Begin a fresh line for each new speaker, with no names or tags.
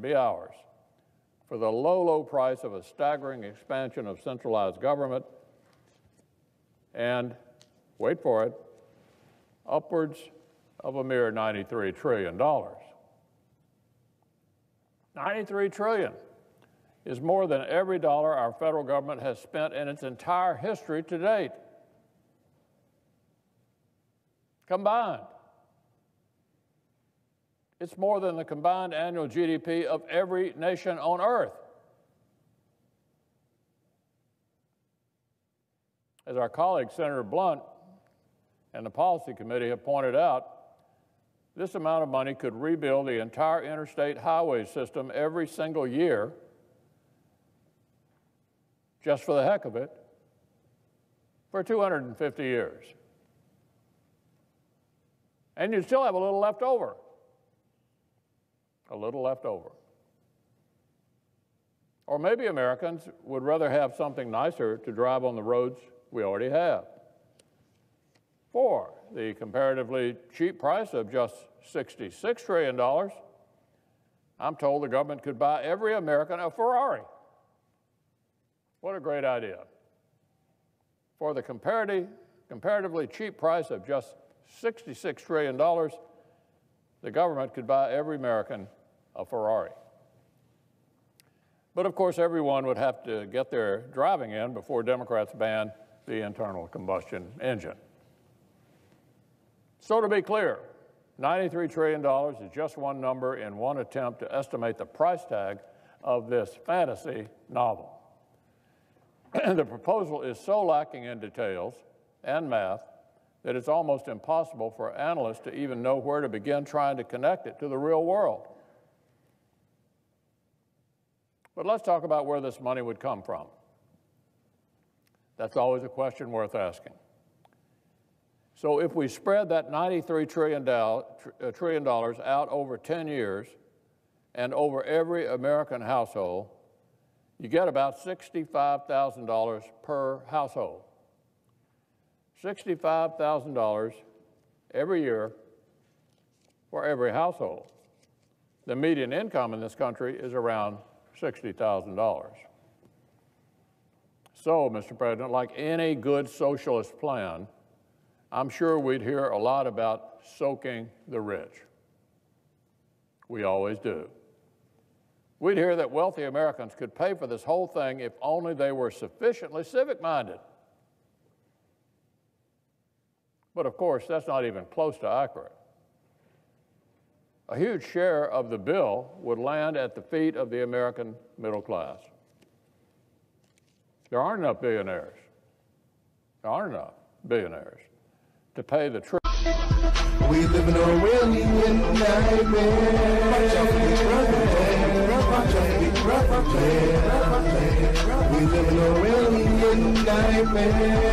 be ours for the low, low price of a staggering expansion of centralized government and, wait for it, upwards of a mere $93 trillion. $93 trillion is more than every dollar our federal government has spent in its entire history to date, combined. It's more than the combined annual GDP of every nation on earth. As our colleague Senator Blunt and the Policy Committee have pointed out, this amount of money could rebuild the entire interstate highway system every single year, just for the heck of it, for 250 years. And you'd still have a little left over. A little left over. Or maybe Americans would rather have something nicer to drive on the roads we already have. For the comparatively cheap price of just $66 trillion, I'm told the government could buy every American a Ferrari. What a great idea. For the comparatively cheap price of just $66 trillion, the government could buy every American a Ferrari. But of course, everyone would have to get their driving in before Democrats ban the internal combustion engine. So to be clear, $93 trillion is just one number in one attempt to estimate the price tag of this fantasy novel. The proposal is so lacking in details and math that it's almost impossible for analysts to even know where to begin trying to connect it to the real world. But let's talk about where this money would come from. That's always a question worth asking. So if we spread that $93 trillion out over 10 years and over every American household, you get about $65,000 per household. $65,000 every year for every household. The median income in this country is around $60,000. So, Mr. President, like any good socialist plan, I'm sure we'd hear a lot about soaking the rich. We always do. We'd hear that wealthy Americans could pay for this whole thing if only they were sufficiently civic-minded. But of course, that's not even close to accurate. A huge share of the bill would land at the feet of the American middle class. There aren't enough billionaires. There aren't enough billionaires to pay the trip.
We live in a really nightmare. We live in a really nightmare.